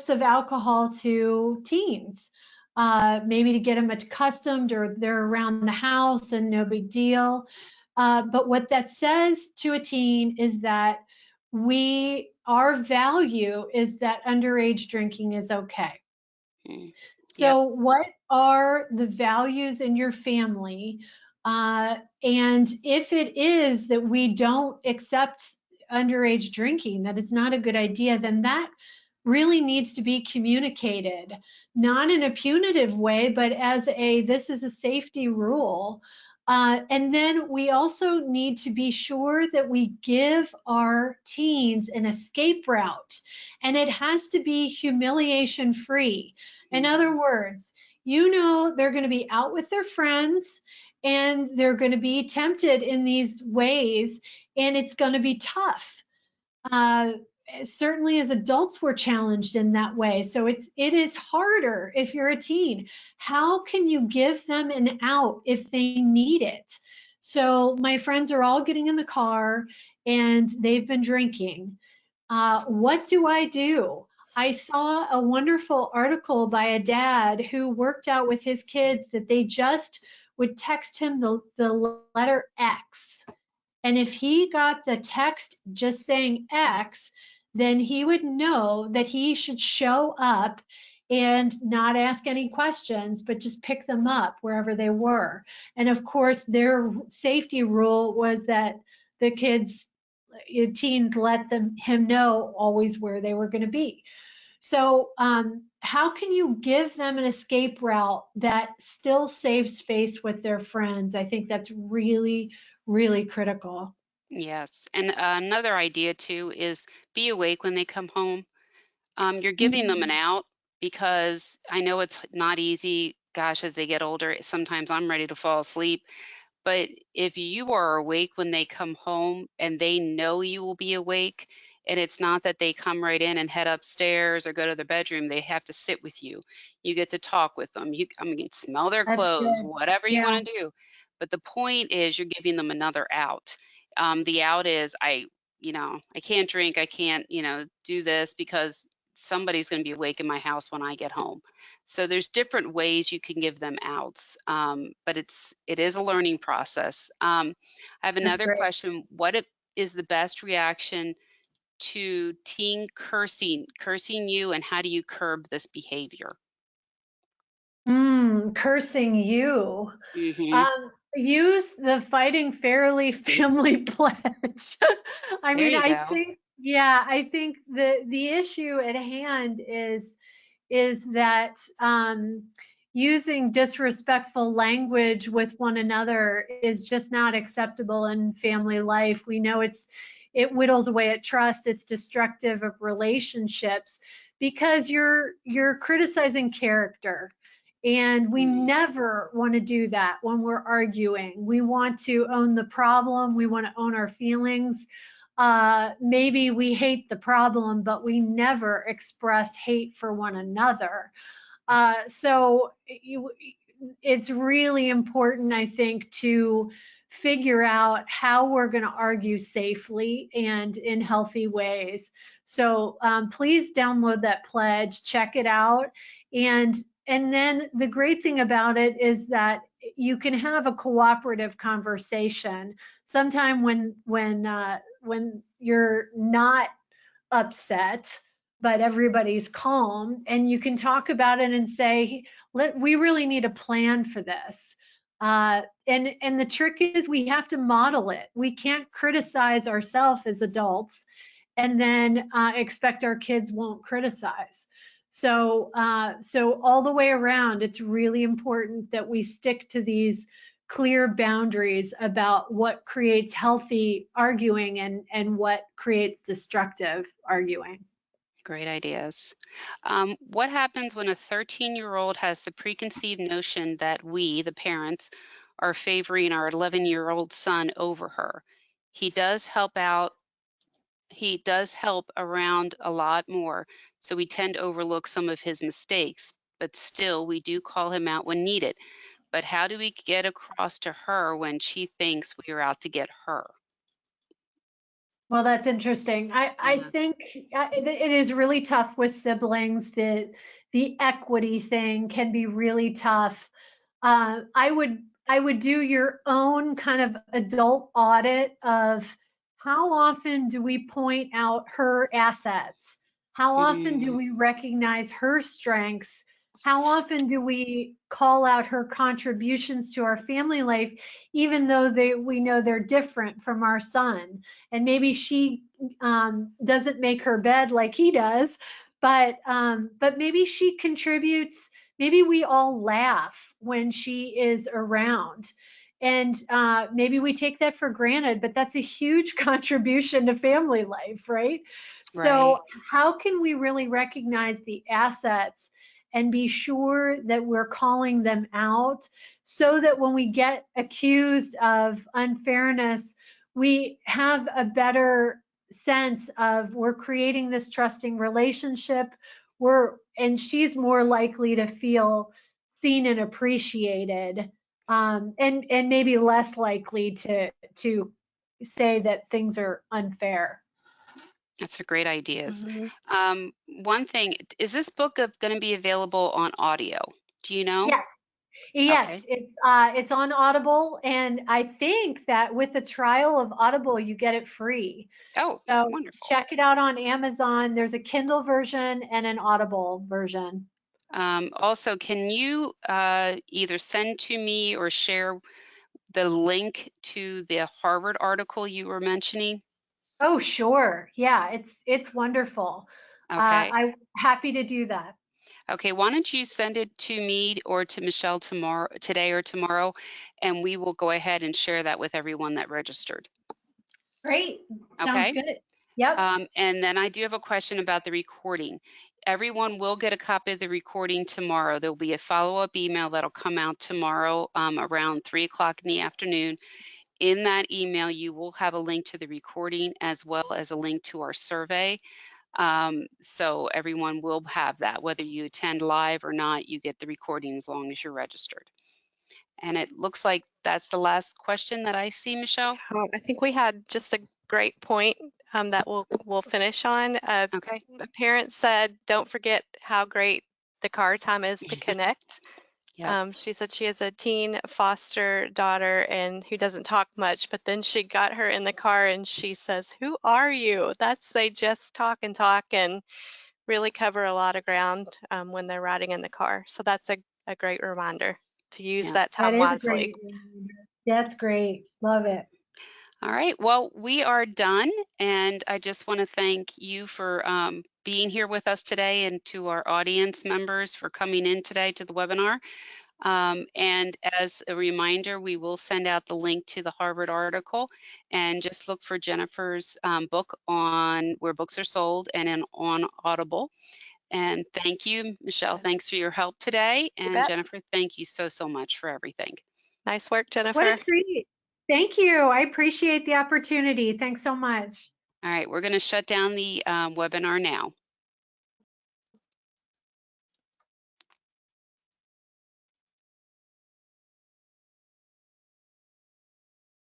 of alcohol to teens, maybe to get them accustomed or they're around the house and no big deal. But what that says to a teen is that our value is that underage drinking is okay. Mm. Yep. So, what are the values in your family? And if it is that we don't accept underage drinking, that it's not a good idea, then that really needs to be communicated, not in a punitive way, but as this is a safety rule. And then we also need to be sure that we give our teens an escape route, and it has to be humiliation free. In Mhm. other words, they're going to be out with their friends and they're going to be tempted in these ways, and it's going to be tough. Uh, Certainly, as adults, we're challenged in that way. So it is harder if you're a teen. How can you give them an out if they need it? So my friends are all getting in the car and they've been drinking. What do I do? I saw a wonderful article by a dad who worked out with his kids that they just would text him the letter X. And if he got the text just saying X, then he would know that he should show up and not ask any questions, but just pick them up wherever they were. And of course, their safety rule was that the teens let him know always where they were going to be. So, how can you give them an escape route that still saves face with their friends? I think that's really, really critical. Yes. And another idea too is be awake when they come home. You're giving them an Mm, out because I know it's not easy. Gosh, as they get older, sometimes I'm ready to fall asleep. But if you are awake when they come home and they know you will be awake, and it's not that they come right in and head upstairs or go to their bedroom, they have to sit with you. You get to talk with them. I mean, smell their that's clothes, good. whatever you Yeah, want to do. But the point is, you're giving them another out. The out is, I can't drink, I can't, do this because somebody's going to be awake in my house when I get home. So there's different ways you can give them outs, but it is a learning process. I have that's another great. question. Is the best reaction to teen cursing you, and how do you curb this behavior? Cursing you. Hmm. Use the Fighting Fairly family pledge. I There mean, you go. I think the issue at hand is that using disrespectful language with one another is just not acceptable in family life. We know it whittles away at trust. It's destructive of relationships because you're criticizing character. And we Mm, never want to do that when we're arguing. We want to own the problem. We want to own our feelings. maybe we hate the problem, but we never express hate for one another. So it's really important, I think, to figure out how we're going to argue safely and in healthy ways. So please download that pledge, check it out, and then the great thing about it is that you can have a cooperative conversation. Sometime when you're not upset, but everybody's calm, and you can talk about it and say, we really need a plan for this. And the trick is we have to model it. We can't criticize ourselves as adults and then expect our kids won't criticize. So all the way around, it's really important that we stick to these clear boundaries about what creates healthy arguing and what creates destructive arguing. Great ideas. What happens when a 13-year-old has the preconceived notion that we, the parents, are favoring our 11-year-old son over her? He does help around a lot more, so we tend to overlook some of his mistakes, but still we do call him out when needed. But how do we get across to her when she thinks we are out to get her? Well, that's interesting. I Yeah. think it is really tough with siblings. The equity thing can be really tough. I would do your own kind of adult audit of how often do we point out her assets? How often do Mm, we recognize her strengths? How often do we call out her contributions to our family life, even though we know they're different from our son? And maybe she doesn't make her bed like he does, but maybe she contributes. Maybe we all laugh when she is around. And maybe we take that for granted, but that's a huge contribution to family life, right? So, right. how can we really recognize the assets and be sure that we're calling them out so that when we get accused of unfairness, we have a better sense of we're creating this trusting relationship, and she's more likely to feel seen and appreciated, and maybe less likely to say that things are unfair. That's a great ideas. Mhm. One thing, is this book going to be available on audio? Do you know? Yes. Yes, Okay. it's on Audible, and I think that with a trial of Audible, you get it free. Oh, So wonderful. check it out on Amazon. There's a Kindle version and an Audible version. Also, can you either send to me or share the link to the Harvard article you were mentioning? Oh, sure. Yeah, it's wonderful. Okay. I'm happy to do that. Okay, why don't you send it to me or to Michelle today or tomorrow, and we will go ahead and share that with everyone that registered. Great. Sounds Okay? good. Yep. And then I do have a question about the recording. Everyone will get a copy of the recording tomorrow. There'll be a follow-up email that'll come out tomorrow around 3 o'clock in the afternoon. In that email, you will have a link to the recording as well as a link to our survey. So everyone will have that. Whether you attend live or not, you get the recording as long as you're registered. And it looks like that's the last question that I see, Michelle. I think we had just a great point that we'll finish on. Okay. A parent said, "Don't forget how great the car time is to connect." Yep. She said she has a teen foster daughter and who doesn't talk much, but then she got her in the car and she says, "Who are you?" They just talk and really cover a lot of ground when they're riding in the car. So that's a great reminder to use Yeah. that That time is a wisely. great reminder. That's great. Love it. All right. Well, we are done. And I just want to thank you for being here with us today and to our audience members for coming in today to the webinar. And as a reminder, we will send out the link to the Harvard article and just look for Jennifer's book on where books are sold and on Audible. And thank you, Michelle. Thanks for your help today. You And bet. Jennifer, thank you so, so much for everything. Nice work, What a Jennifer. treat. Thank you. I appreciate the opportunity. Thanks so much. All right, we're going to shut down the webinar now.